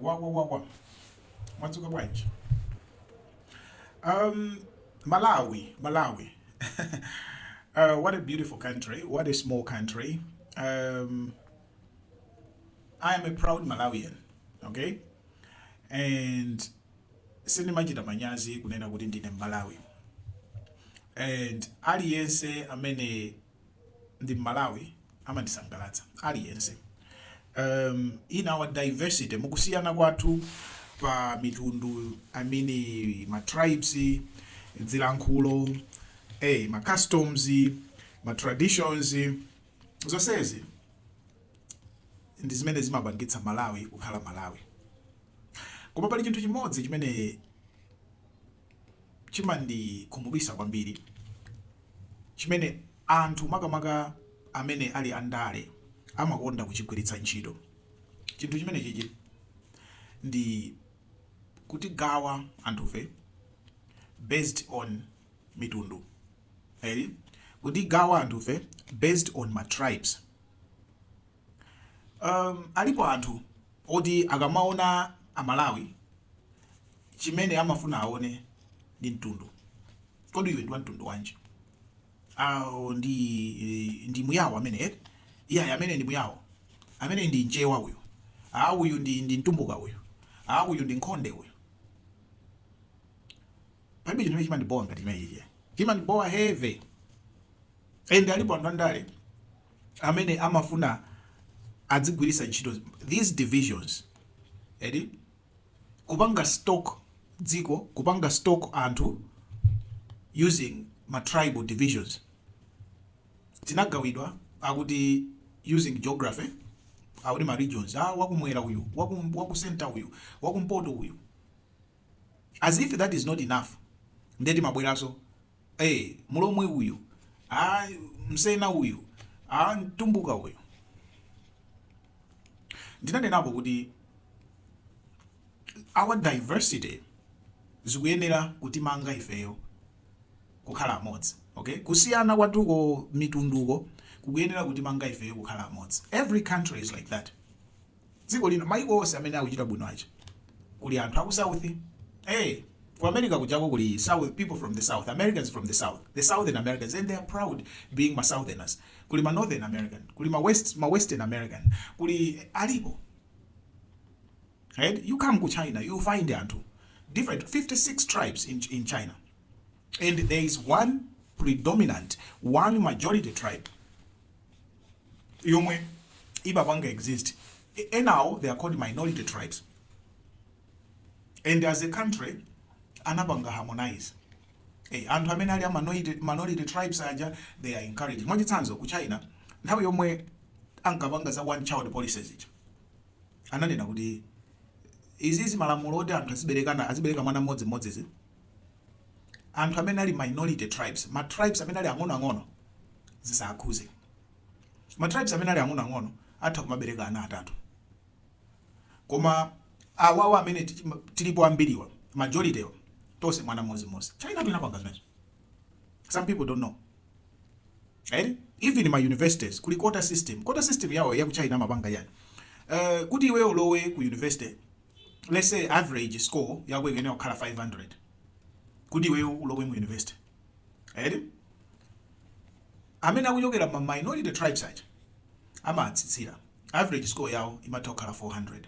Wa. Mwatsuka bwanji. Malawi. What a beautiful country. What a small country. Um, I am a proud Malawian. Okay? And sindimachita manyazi kunena kuti ndine Malawi. And aliyense amene ndi Malawi amandisangalatsa. Aliyense. In our diversity, mukusiyana kwathu pa mitundu, ma tribes, zilankhulo, ma customs, ma traditions, zonsezi ndi zimene zimapangitsa Malawi kukhala Malawi. Koma pali chinthu chimodzi chimene chimandikumbukitsa kwambiri, chimene anthu makamaka amene ali andale amakonda kuchigwiritsa ntchito. Chinthu chimene chichi ndi kutigawa anthufe based on mitundu. Kutigawa anthufe based on my tribes. Alipo anthu oti akamaona Amalawi chimene amafuna aone ndi mtundu. Kodi iwe ndi wa mtundu wanji? Ndi muyawo amene amene ndi muyawo. Amene ndi nchewa uyu. Uyu ndi mtumbuka uyu. Uyu ndi nkhonde uyu. Palibe chinthu chimandibowa ngati chimenechi. Chimandibowa heavy. And alipo anthu andale amene amafuna adzigwiritsa ntchito these divisions. Kupanga stock dziko, kupanga stock anthu using ma tribal divisions. Tinagawidwa akuti using geography, akuti ma regions, wakumwera uyu, waku center uyu, wakumpoto uyu. As if that is not enough. Ndeti mabweraso, mulomwe uyu, msena uyu, mtumbuka uyu. Ndinanenapo kuti our diversity zikuyenera kutimanga ifeyo kukhala amodzi. Okay? Kusiyana kwatuko mitunduko kukuyenera kutimanga ifeyo kukhala amodzi. Every country is like that. Dziko lino maiko onse amene akuchita bwino acha. Kuli anthu aku south. Ku America kujako kuli south, people from the south, Americans from the south, the southern Americans, and they are proud being ma southerners. Kuli ma northern American, kuli ma western American, kuli alipo. Right? You come to China, you find anthu different 56 tribes in China. And there is one predominant, one majority tribe. Yomwe ibabanga exist. And now they are called minority tribes. And as a country, anabanga harmonize. Anthu amene ali minority tribes aja, they are encouraged. Mwachitsanzo ku China, nthawi yomwe ankapanga za one child policies ichi. Ananena kuti izizi malamulo oti anthu azibereka mwana mmodzi izi. Anthu amene ali minority tribes, ma tribes amene ali ang'ono zisakhuze. Ma tribes amene ali ang'ono atha kumabereka ana atatu. Koma awawa amene tilipo ambiriwa, majority yo tose mwana mmodzi. China tunapanga zimenezo. Some people don't know. Even in my universities kuli quota system. Quota system yawo ya ku China mapanga yani. Kuti iwe ulowe ku university, let's say average score yako ikenera kukhala 500. Kuti iwe ulowe mu university. Amene akuchokera ma minority tribes aja amatsitsira. Average score yawo imatha kukhala 400.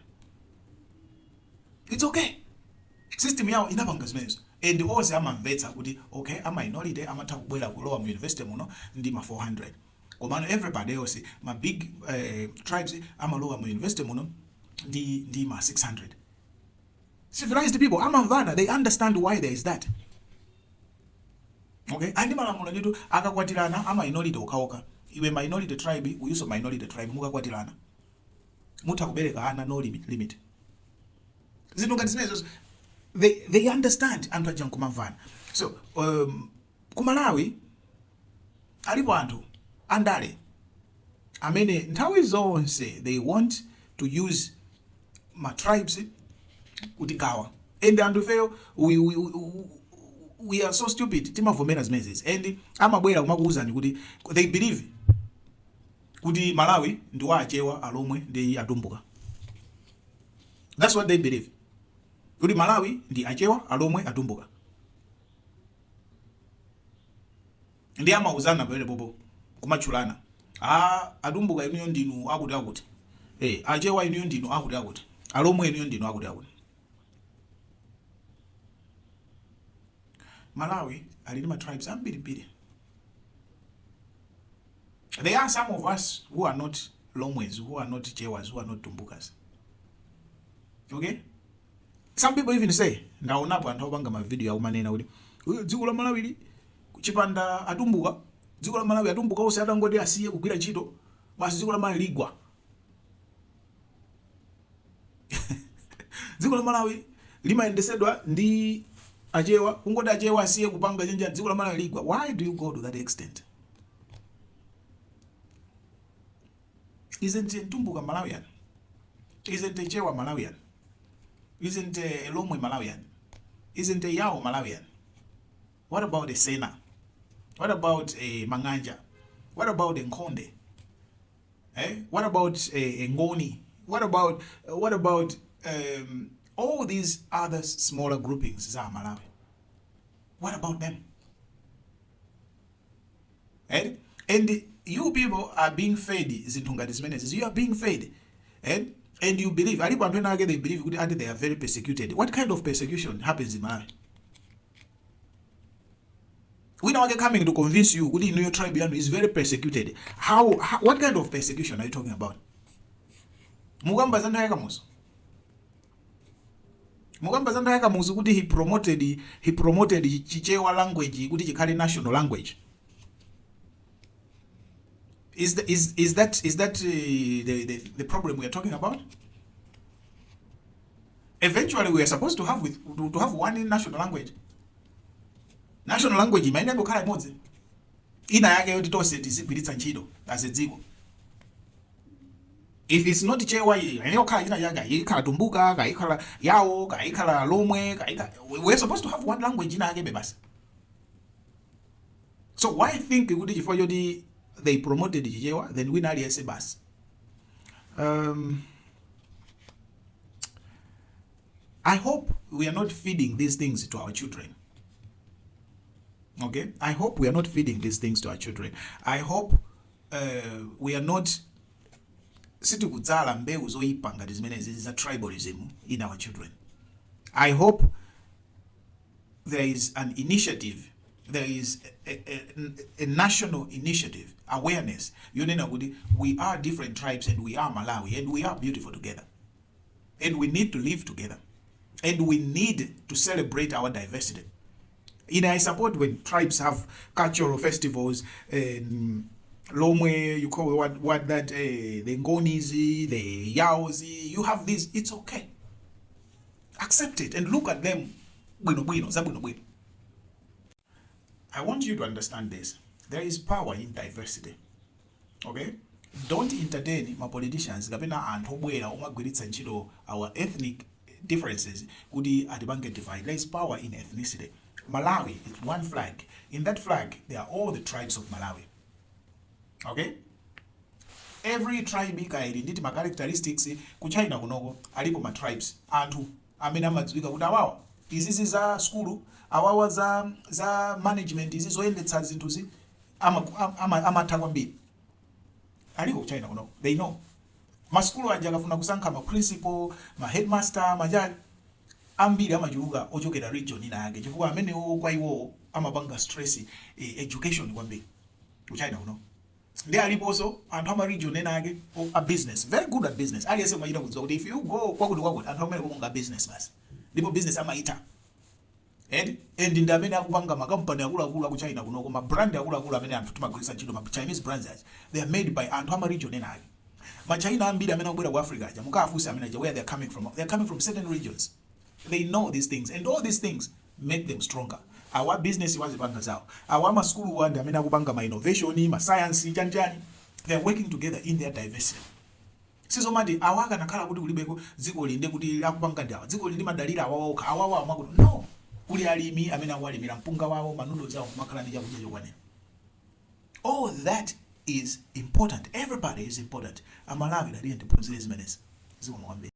It's okay. System yawo inapanga zimenezo. And onse amamvetsa kuti okay, a minority amatha kubwera kulowa mu university muno ndi ma 400. Komano everybody else ma big tribes amalowa mu university muno ndi ma 600. Civilized people amamvana, they understand why there is that. Okay? Andi malamulo nditu akakwatirana a minority okaoka. Iwe minority tribe, uyuso minority tribe mukakwatirana. Mutha kubereka ana no limit. Zinthu ngati zimenezo they understand anthu aja nkumamvana. So ku Malawi alipo anthu andale amene nthawi zonse they want to use ma tribes kutigawa. And anthu feyo we are so stupid timavomera zimenezi. And amabwera kumakuuzani kuti they believe kuti Malawi ndi wa achewa alomwe ndi atumbuka. That's what they believe. Kuti Malawi ndi achewa, alomwe, atumbuka. Ndi amauzana pele popo kumachulana. Atumbuka inuyo ndinu akuti akuti. Achewa inuyo ndinu akuti akuti. Alomwe inuyo ndinu akuti akuti. Malawi ali ndi tribes ambirimbiri. There are some of us who are not Lomwes, who are not Chewas, who are not Tumbukas. Okay? Some people even say, ndaonapo anthu opanga ma video akumanena kuti dziko la Malawi kuchipanda atumbuka, dziko la Malawi atumbuka onse atangoti asiye kugwira ntchito, basi dziko la Malawi ligwa. Dziko la Malawi limayendesedwa ndi achewa, kungoti achewa asiye kupanga chenja dziko la Malawi ligwa. Why do you go to that extent? Isn't Tumbuka Malawian? Isn't Chewa Malawian? Isn't Lomwe Malawian? Isn't Yao Malawian? What about Sena? What about Manganja? What about Nkonde? What about Ngoni? What about all these other smaller groupings za Malawi? What about them? And you people are being fed zintungati. You are being fed. And you believe, they believe they are very persecuted. What kind of persecution happens in Malawi? We now coming to convince you that your tribe is very persecuted. How? What kind of persecution are you talking about? Mugamba zanda musu. Mugamba zanda musu kuti he promoted Chichewa language kuti chikhale national language. Is that the problem we are talking about? Eventually, we are supposed to have one national language. National language imaenda kukhala imodzi. Ina yake yoti tose tizigwiritsa ntchito as a dziko. If it's not Chewa, inayokhala ina yake ikhala Tumbuka, ikhala Yao, ikhala Lomwe, we're supposed to have one language ina yake bebasi. So why think kuti chifukwa choti they promoted Chichewa, then we nali ese basi? I hope we are not feeding these things to our children. Okay? I hope we are not feeding these things to our children. I hope we are not sitikudzala mbewu zoyipa ngati zimene za tribalism in our children. I hope there is an initiative, there is a national initiative, awareness. We are different tribes and we are Malawi and we are beautiful together. And we need to live together. And we need to celebrate our diversity. I support when tribes have cultural festivals. Lomwe, you call what that the Ngonizi, the Yaozi, you have this, it's okay. Accept it and look at them. I want you to understand this. There is power in diversity. Okay? Don't entertain my politicians our ethnic differences. There is power in ethnicity. Malawi is one flag. In that flag, there are all the tribes of Malawi. Okay? Every tribe nditi ma characteristics ku China kunogo alipo ma tribes anthu amene amadzwika kuti awawa izizi za skulu awawa za management izi zoyendetsa zinthuzi amatha kwambiri alipo China kunogo. They know maskulu aja akafuna kusankha ma principal, ma headmaster, majali ambiri amachuluka ochokera region ina yake chifukwa amene kwa iwo amapanga stress education kwambiri ku China kunogo. There are also and region ena a business very good at business. Aliyese mwajira kudziwa kuti if you go kwakuti anthu amene kumonga business basi ndipo business amaita and ndamene akupanga makampani akulu ku China kunoko ma brand akulu amene anthu timagwiritsa ntchito ma Chinese brands they are made by anthu region ena ma China ambiri amene akubwera ku Africa aja mukafusa amene where they are coming from. They are coming from certain regions. They know these things and all these things make them stronger. Our business was banga zao. Our school one amena kupanga ma innovation, ma science, janjani. They are working together in their diversity. Sizo mandi awaka nakala kuti kulibeko dziko linde kuti akupanga ndawa. Dziko linde madalira awawa amakuti no. Kuli alimi amena walimira mpunga wawo manudo zao makala ndi chakudya chokwanira. All that is important. Everybody is important. Amalawi ndaliye ndiphunzire zimenezi. Ziko mwambe.